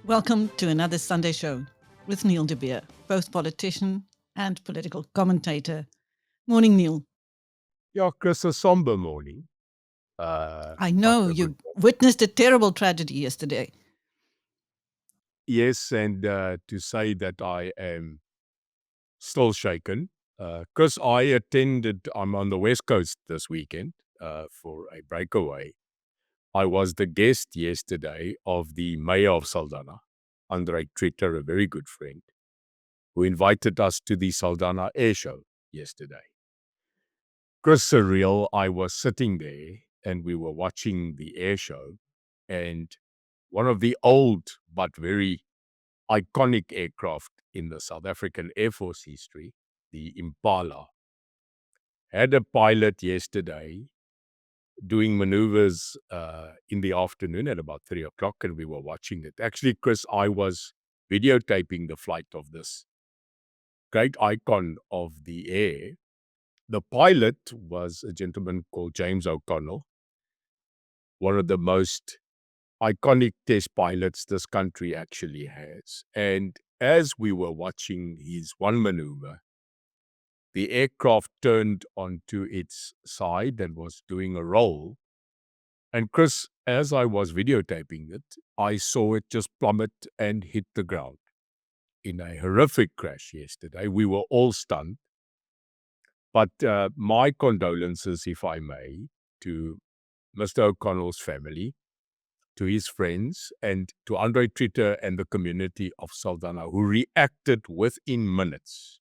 Welcome to another Sunday show with Neil de Beer, both politician and political commentator. Morning, Neil. Yeah, Chris, a somber morning. I know but a you good one. witnessed a terrible tragedy yesterday. Yes, and to say that I am still shaken. Chris, I'm on the West Coast this weekend for a breakaway. I was the guest yesterday of the mayor of Saldanha, Andre Tritter, a very good friend, who invited us to the Saldanha Air Show yesterday. Chris, surreal. I was sitting there and we were watching the air show, and one of the old but very iconic aircraft in the South African Air Force history, the Impala, had a pilot yesterday doing maneuvers in the afternoon at about 3 o'clock, and we were watching it. Actually, Chris, I was videotaping the flight of this great icon of the air. The pilot was a gentleman called James O'Connell, one of the most iconic test pilots this country actually has. And as we were watching his one maneuver, the aircraft turned onto its side and was doing a roll. And Chris, as I was videotaping it, I saw it just plummet and hit the ground in a horrific crash yesterday. We were all stunned. But my condolences, if I may, to Mr. O'Connell's family, to his friends, and to Andre Tritter and the community of Saldanha, who reacted within minutes.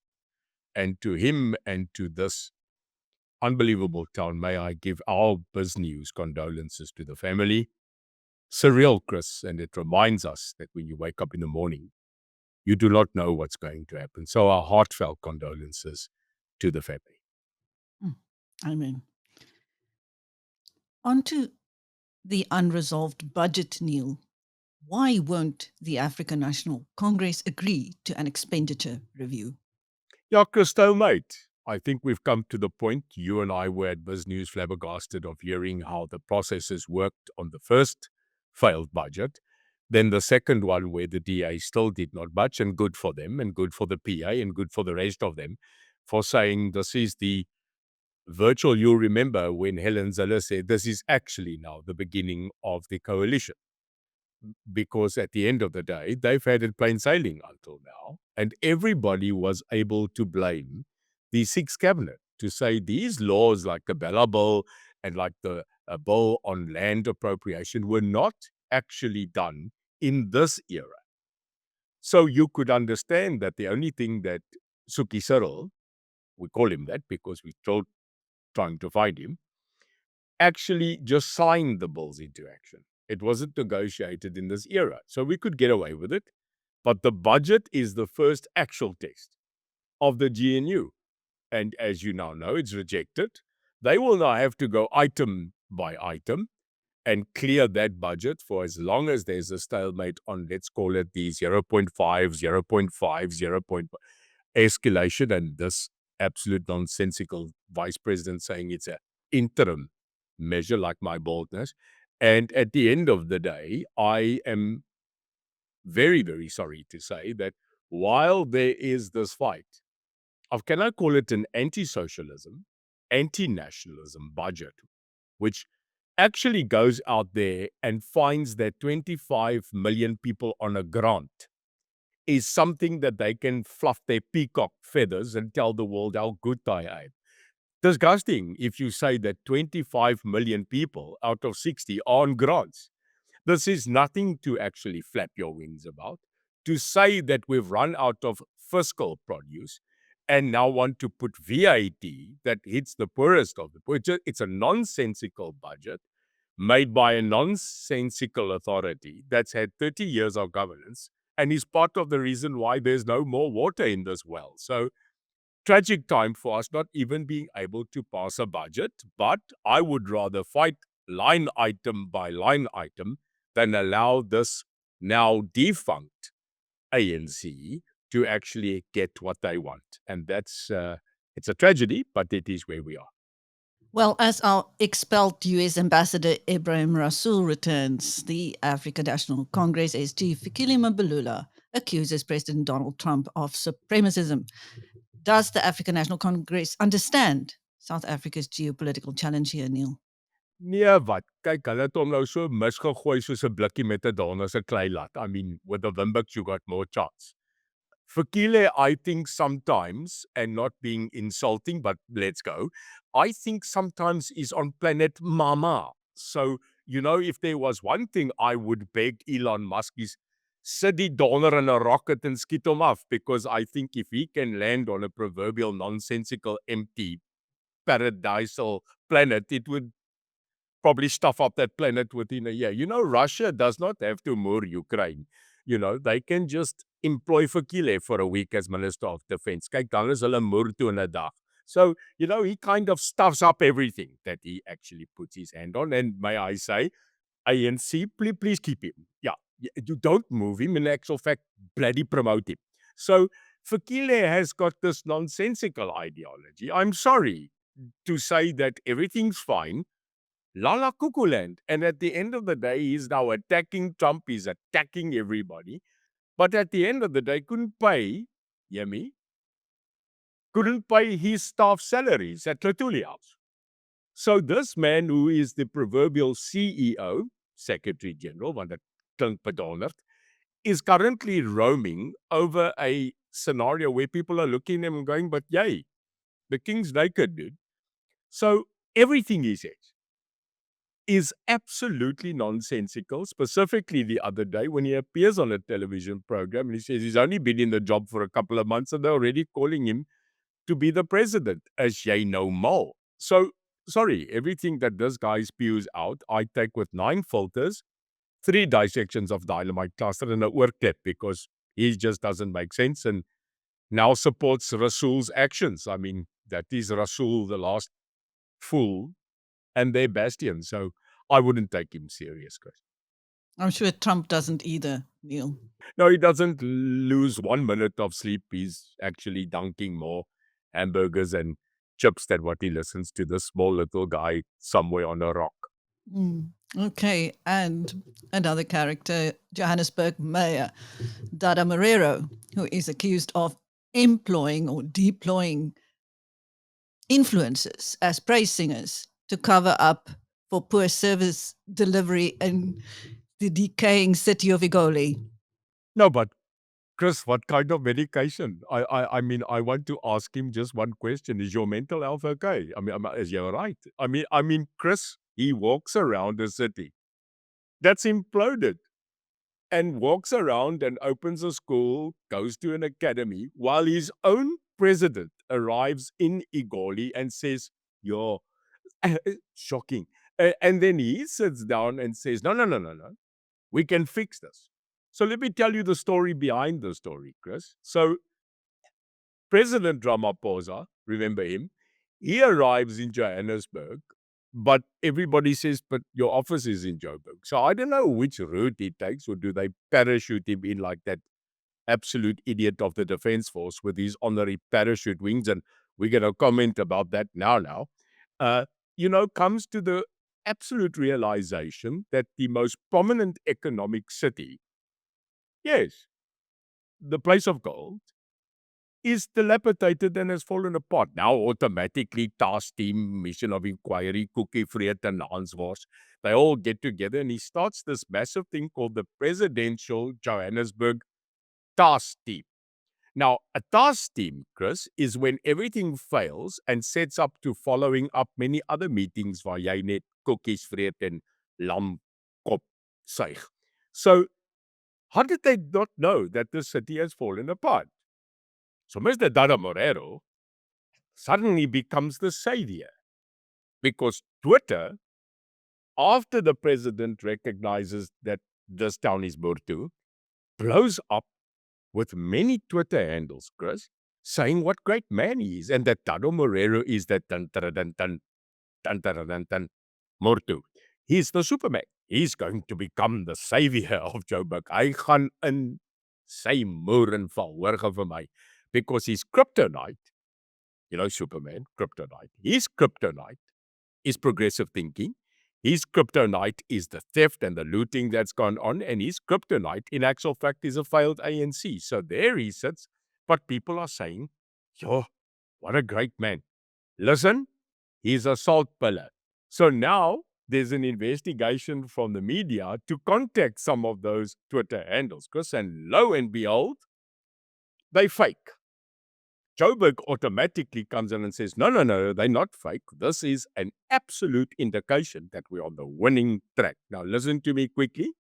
And to him and to this unbelievable town, may I give our BizNews condolences to the family. Surreal, Chris, and it reminds us that when you wake up in the morning, you do not know what's going to happen. So our heartfelt condolences to the family. Amen. On to the unresolved budget, Neil. Why won't the African National Congress agree to an expenditure review? Yeah, Christo, mate. I think we've come to the point, you and I were at BizNews flabbergasted of hearing how the processes worked on the first failed budget. Then the second one where the DA still did not budge, and good for them, and good for the PA, and good for the rest of them, for saying this is the virtual. You'll remember when Helen Zille said this is actually now the beginning of the coalition. Because at the end of the day, they've had it plain sailing until now, and everybody was able to blame the Sixth Cabinet to say these laws like the Bella Bill and like the bill on land appropriation were not actually done in this era. So you could understand that the only thing that Suki Cyril, we call him that because we're still trying to find him, actually just signed the bills into action. It wasn't negotiated in this era, so we could get away with it. But the budget is the first actual test of the GNU. And as you now know, it's rejected. They will now have to go item by item and clear that budget for as long as there's a stalemate on, let's call it the 0.5, 0.5, 0. Escalation, and this absolute nonsensical vice president saying it's an interim measure, like my boldness. And at the end of the day, I am very, very sorry to say that while there is this fight of, can I call it an anti-socialism, anti-nationalism budget, which actually goes out there and finds that 25 million people on a grant is something that they can fluff their peacock feathers and tell the world how good they are. Disgusting if you say that 25 million people out of 60 are on grants. This is nothing to actually flap your wings about. To say that we've run out of fiscal produce and now want to put VAT that hits the poorest of the poor, it's a nonsensical budget made by a nonsensical authority that's had 30 years of governance and is part of the reason why there's no more water in this well. So tragic time for us not even being able to pass a budget, but I would rather fight line item by line item than allow this now defunct ANC to actually get what they want. And that's It's a tragedy, but it is where we are. Well, as our expelled US Ambassador Ibrahim Rasool returns, the African National Congress SG Fikile Mbalula accuses President Donald Trump of supremacism. Does the African National Congress understand South Africa's geopolitical challenge here, Neil? Nee, wat? Kyk, hulle het hom nou so misgegooi soos 'n blikkie met 'n daan as 'n kleilat. I mean, with the Wimbucks, you got more chance. Fikile, I think sometimes, and not being insulting, but let's go, I think sometimes is on planet Mama. So, if there was one thing I would beg Elon Musk is sit die donder in a rocket and skiet hom af, because I think if he can land on a proverbial nonsensical empty paradisal planet, it would probably stuff up that planet within a year. Russia does not have to moor Ukraine. They can just employ Fikile for a week as Minister of Defense. Kyk, dan is hulle moer toe in 'n dag. So, he kind of stuffs up everything that he actually puts his hand on. And may I say, ANC, please keep him. Yeah, you don't move him. In actual fact, bloody promote him. So, Fikile has got this nonsensical ideology. I'm sorry to say that everything's fine. Lala Kukuland. And at the end of the day, he's now attacking Trump. He's attacking everybody. But at the end of the day, couldn't pay his staff salaries at Latulia House. So this man, who is the proverbial CEO, Secretary General, want dit klink bedonderd, is currently roaming over a scenario where people are looking at him and going, but yay, the king's naked, dude. So everything he says is absolutely nonsensical. Specifically the other day when he appears on a television program and he says he's only been in the job for a couple of months and they're already calling him to be the president, as jy no more. So, sorry, everything that this guy spews out, I take with 9 filters, 3 dissections of dynamite cluster and a oorklep, because he just doesn't make sense and now supports Rasool's actions. I mean, that is Rasool, the last fool, and their bastion. So I wouldn't take him serious, Chris. I'm sure Trump doesn't either, Neil. No, he doesn't lose 1 minute of sleep. He's actually dunking more hamburgers and chips than what he listens to this small little guy somewhere on a rock. Okay, and another character, Johannesburg Mayor Dada Marrero, who is accused of employing or deploying influencers as praise singers to cover up for poor service delivery in the decaying city of Egoli. No, but Chris, what kind of medication? I mean, I want to ask him just one question. Is your mental health okay? I mean, is you all right? I mean, Chris, he walks around the city that's imploded and walks around and opens a school, goes to an academy, while his own president arrives in Egoli and says, yo, shocking. And then he sits down and says, no, we can fix this. So let me tell you the story behind the story, Chris. So President Ramaphosa, remember him, he arrives in Johannesburg, but everybody says, but your office is in Joburg. So I don't know which route he takes, or do they parachute him in like that absolute idiot of the Defense Force with his honorary parachute wings? And we're going to comment about that now. Comes to the absolute realization that the most prominent economic city, yes, the place of gold, is dilapidated and has fallen apart. Now, automatically, task team, mission of inquiry, Cookie Freet and Hansvos, they all get together and he starts this massive thing called the Presidential Johannesburg Task Team. Now, a task team, Chris, is when everything fails and sets up to following up many other meetings waar jy net cookies vreet en lam kop suig. So, how did they not know that the city has fallen apart? So Mr. Dada Marrero suddenly becomes the savior, because Twitter, after the president recognizes that this town is Burtu, blows up with many Twitter handles, Chris, saying what great man he is, and that Dada Marrero is that Murtu. He's the Superman. He's going to become the savior of Joburg. Hy gaan in sy moer en val, hoor gou vir my, because his kryptonite Superman, kryptonite. His kryptonite is progressive thinking. His kryptonite is the theft and the looting that's gone on. And his kryptonite, in actual fact, is a failed ANC. So there he sits. But people are saying, yo, what a great man. Listen, he's a salt pillar. So now there's an investigation from the media to contact some of those Twitter handles, Chris, and lo and behold, they fake. Joburg automatically comes in and says, no, no, no, they're not fake. This is an absolute indication that we're on the winning track. Now, listen to me quickly.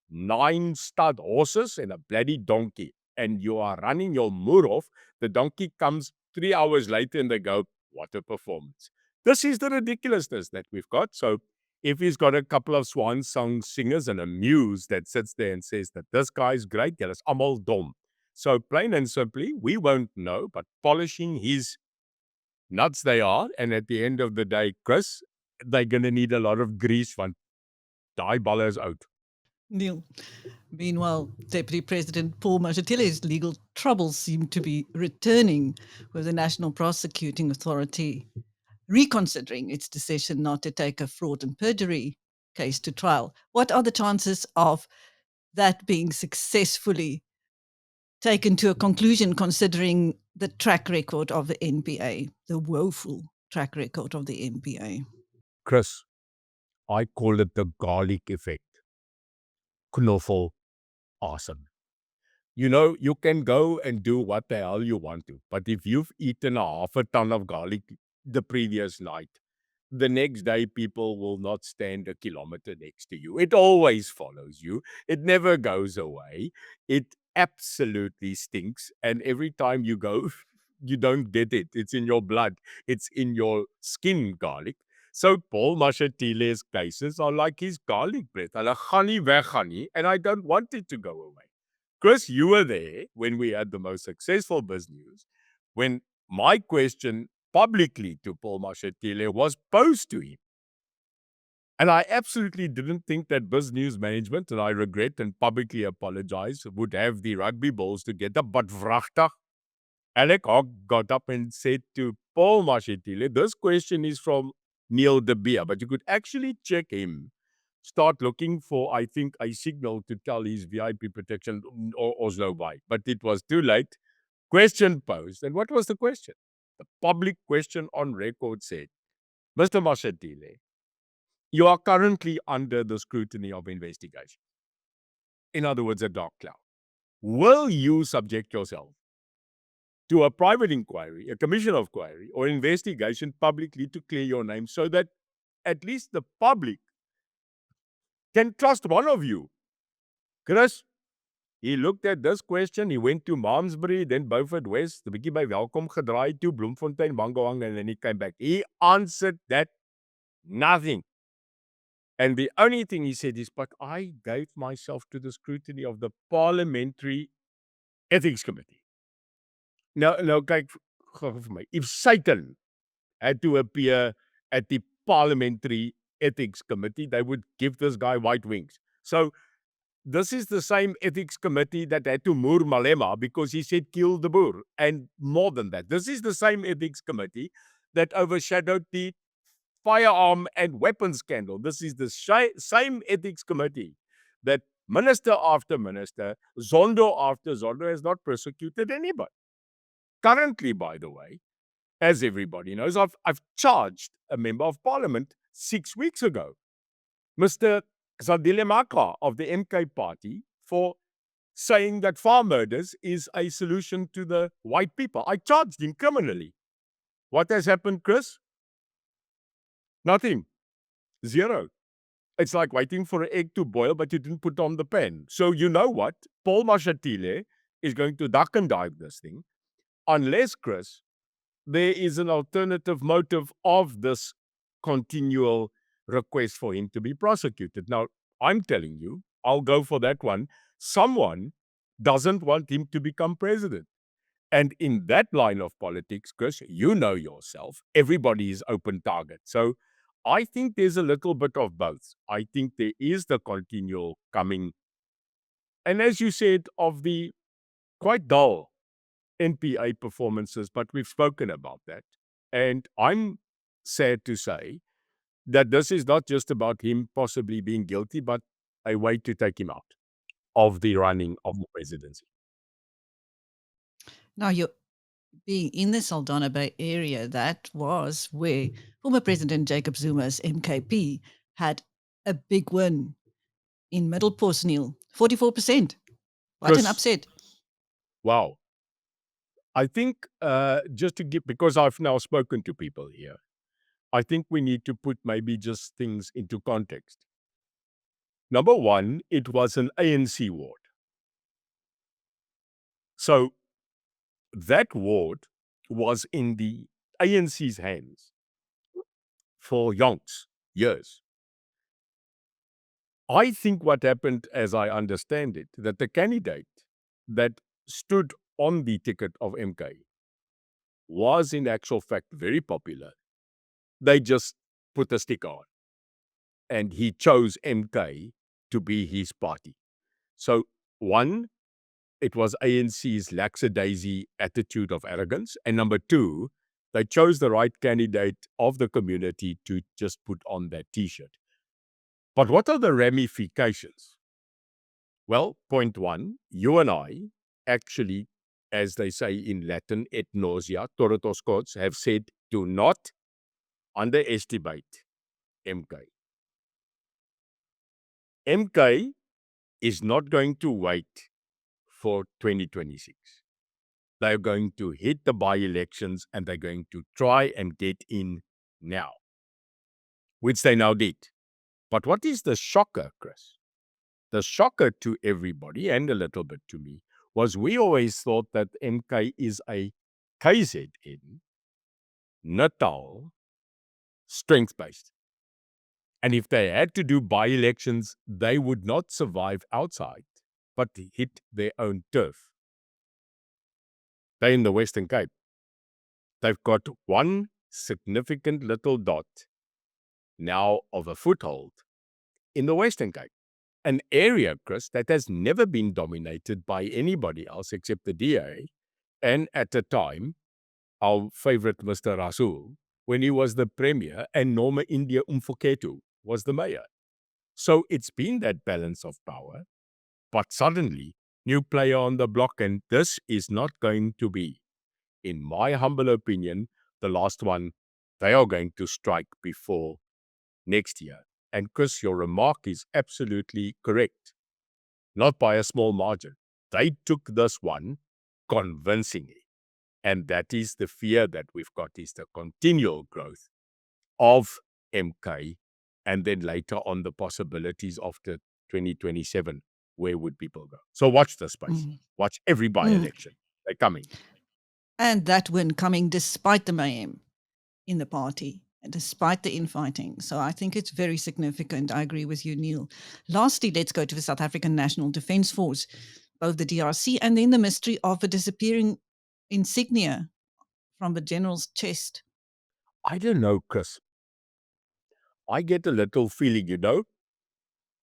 9 stud horses and a bloody donkey, and you are running your moor off. The donkey comes 3 hours later and they go, what a performance. This is the ridiculousness that we've got. So if he's got a couple of swan song singers and a muse that sits there and says that this guy's great, yeah, that's amal dom. So plain and simply, we won't know, but polishing his nuts they are. And at the end of the day, Chris, they're going to need a lot of grease van die ballers out. Neil. Meanwhile, Deputy President Paul Mashatile's legal troubles seem to be returning, with the National Prosecuting Authority reconsidering its decision not to take a fraud and perjury case to trial. What are the chances of that being successfully taken to a conclusion, considering the track record of the NPA, the woeful track record of the NPA? Chris, I call it the garlic effect. Knoffel, awesome. You can go and do what the hell you want to, but if you've eaten a half a ton of garlic the previous night, the next day people will not stand a kilometer next to you. It always follows you. It never goes away. It absolutely stinks. And every time you go, you don't get it. It's in your blood. It's in your skin, garlic. So Paul Mashatile's cases are like his garlic breath. Hulle gaan nie weggaan nie, and I don't want it to go away. Chris, you were there when we had the most successful BizNews, when my question publicly to Paul Mashatile was posed to him. And I absolutely didn't think that BizNews management, and I regret and publicly apologize, would have the rugby balls together. But vrachtig, Alec Hogg got up and said to Paul Mashatile, this question is from Neil de Beer, but you could actually check him. Start looking for, I think, a signal to tell his VIP protection or Oslo by. But it was too late. Question posed. And what was the question? The public question on record said, Mr. Mashatile, you are currently under the scrutiny of investigation. In other words, a dark cloud. Will you subject yourself to a private inquiry, a commission of inquiry, or investigation publicly to clear your name so that at least the public can trust one of you? Chris, he looked at this question, he went to Malmesbury, then Beaufort West, the bietjie by Welkom gedraai to Bloemfontein, Mangoang, and then he came back. He answered that nothing. And the only thing he said is, but I gave myself to the scrutiny of the Parliamentary Ethics Committee. Now kyk, vir my, if Satan had to appear at the Parliamentary Ethics Committee, they would give this guy white wings. So this is the same ethics committee that had to moor Malema because he said kill the boer. And more than that, this is the same ethics committee that overshadowed the firearm and weapons scandal. This is the same ethics committee that minister after minister, Zondo after Zondo, has not persecuted anybody. Currently, by the way, as everybody knows, I've charged a member of parliament 6 weeks ago, Mr. Zandile Maka of the MK party, for saying that farm murders is a solution to the white people. I charged him criminally. What has happened, Chris? Nothing. Zero. It's like waiting for an egg to boil, but you didn't put on the pan. So you know what? Paul Mashatile is going to duck and dive this thing, unless, Chris, there is an alternative motive of this continual request for him to be prosecuted. Now, I'm telling you, I'll go for that one. Someone doesn't want him to become president. And in that line of politics, Chris, you know yourself, everybody is open target. So I think there's a little bit of both. I think there is the continual coming, and as you said, of the quite dull NPA performances, but we've spoken about that. And I'm sad to say that this is not just about him possibly being guilty, but a way to take him out of the running of the presidency. Now, you're being in the Saldanha Bay area, that was where former President Jacob Zuma's MKP had a big win in Middelpos, Neil. 44%. What an Chris, upset. wow. I think just to give, because I've now spoken to people here, I think we need to put maybe just things into context. Number one, it was an ANC ward. So that ward was in the ANC's hands for yonks, years. I think what happened, as I understand it, that the candidate that stood on the ticket of MK was in actual fact very popular. They just put a sticker on, and he chose MK to be his party. So, one, it was ANC's lackadaisy attitude of arrogance. And number two, they chose the right candidate of the community to just put on that T-shirt. But what are the ramifications? Well, point one, you and I actually, as they say in Latin, et nausea, Toretos courts, have said, do not underestimate MK. MK is not going to wait for 2026. They're going to hit the by-elections and they're going to try and get in now, which they now did. But what is the shocker, Chris? The shocker to everybody, and a little bit to me, was we always thought that MK is a KZN, Natal, strength-based. And if they had to do by-elections, they would not survive outside, but hit their own turf. They're in the Western Cape. They've got one significant little dot now of a foothold in the Western Cape. An area, Chris, that has never been dominated by anybody else except the DA, and at the time, our favorite Mr. Rasool, when he was the premier, and Norma India Umfoketu was the mayor. So it's been that balance of power, but suddenly, new player on the block, and this is not going to be, in my humble opinion, the last one. They are going to strike before next year. And Chris, your remark is absolutely correct. Not by a small margin. They took this one convincingly. And that is the fear that we've got, is the continual growth of MK, and then later on the possibilities after 2027. Where would people go? So watch the space. Watch every by-election. They're coming. And that win coming despite the mayhem in the party, and despite the infighting. So I think it's very significant. I agree with you, Neil. Lastly, let's go to the South African National Defence Force, both the DRC and then the mystery of a disappearing insignia from the general's chest. I don't know, Chris. I get a little feeling,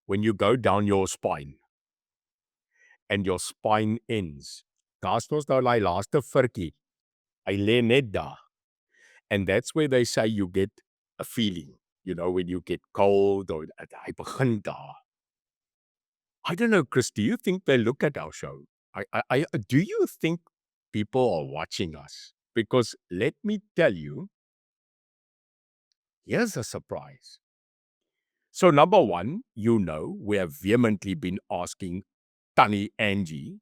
when you go down your spine and your spine ends. Daar's mos nou daai laaste virkie. Hy lê net daar. And that's where they say you get a feeling, when you get cold or hy begin daar. I don't know, Chris, do you think they look at our show? Do you think people are watching us? Because let me tell you, here's a surprise. So number one, we have vehemently been asking Tanny Angie,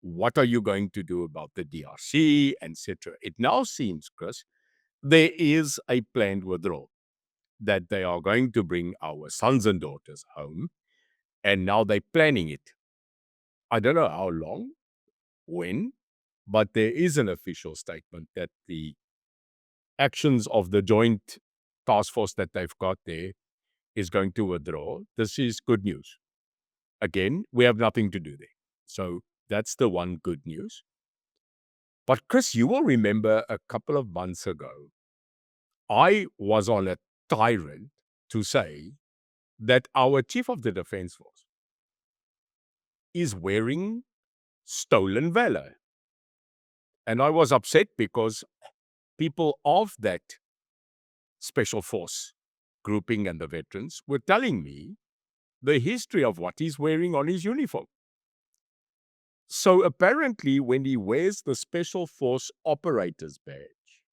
what are you going to do about the DRC, etc. It now seems, Chris, there is a planned withdrawal, that they are going to bring our sons and daughters home, and now they're planning it. I don't know how long, when, but there is an official statement that the actions of the joint task force that they've got there is going to withdraw. This is good news. Again, we have nothing to do there. So that's the one good news. But Chris, you will remember a couple of months ago, I was on a tirade to say that our chief of the defense force is wearing stolen valor. And I was upset because people of that special force grouping and the veterans were telling me the history of what he's wearing on his uniform. So apparently, when he wears the Special Force Operator's badge,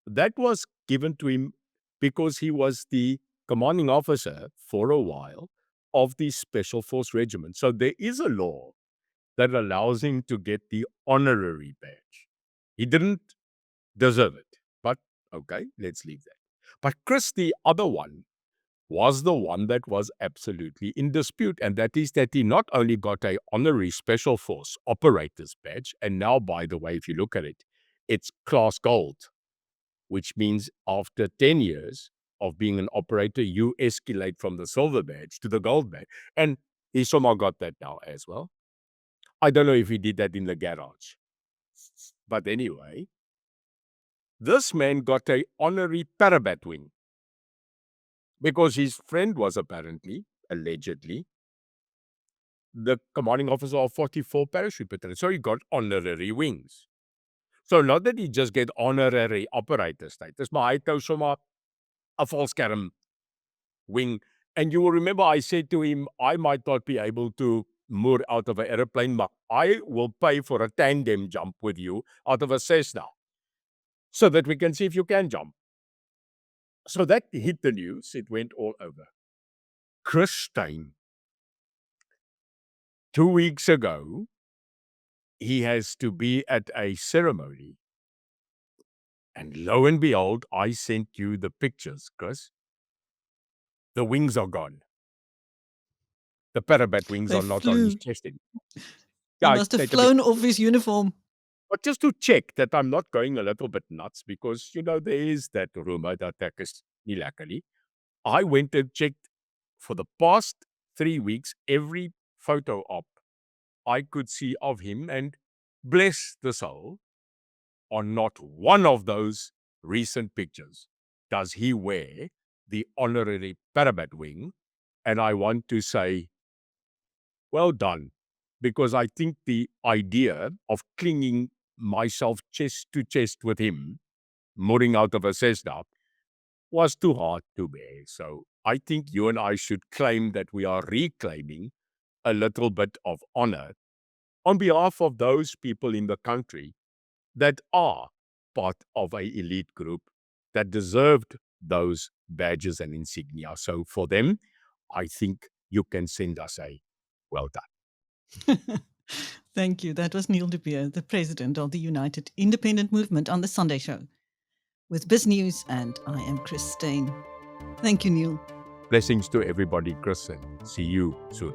that was given to him because he was the commanding officer for a while of the Special Force Regiment. So there is a law that allows him to get the honorary badge. He didn't deserve it, but okay, let's leave that. But Chris, the other one, was the one that was absolutely in dispute, and that is that he not only got a honorary Special Force Operator's badge, and now, by the way, if you look at it, it's class gold, which means after 10 years of being an operator, you escalate from the silver badge to the gold badge. And Isoma got that now as well. I don't know if he did that in the garage. But anyway, this man got a honorary parabat wing because his friend was apparently, allegedly, the commanding officer of 44 parachute battalion. So he got honorary wings. So not that he just get honorary operator status, maar hy het nou sommer 'n valskerm wing. And you will remember I said to him, I might not be able to moor out of an airplane, but I will pay for a tandem jump with you out of a Cessna so that we can see if you can jump. So that hit the news. It went all over. Chris Steyn, 2 weeks ago, he has to be at a ceremony. And lo and behold, I sent you the pictures, Chris. The wings are gone. The parabat wings They are not on his flew. chest anymore. He Yeah, must have they- flown off his uniform. But just to check that I'm not going a little bit nuts, because, there is that rumor that that is illegally. I went and checked for the past 3 weeks, every photo op I could see of him, and bless the soul, on not one of those recent pictures does he wear the honorary parabat wing. And I want to say, well done, because I think the idea of clinging myself chest to chest with him, mooring out of a Cessna, was too hard to bear. So I think you and I should claim that we are reclaiming a little bit of honor on behalf of those people in the country that are part of a elite group that deserved those badges and insignia. So for them, I think you can send us a well done. Thank you. That was Neil de Beer, the president of the United Independent Movement, on the Sunday Show with BizNews, and I am Chris Steyn. Thank you, Neil. Blessings to everybody, Chris, and see you soon.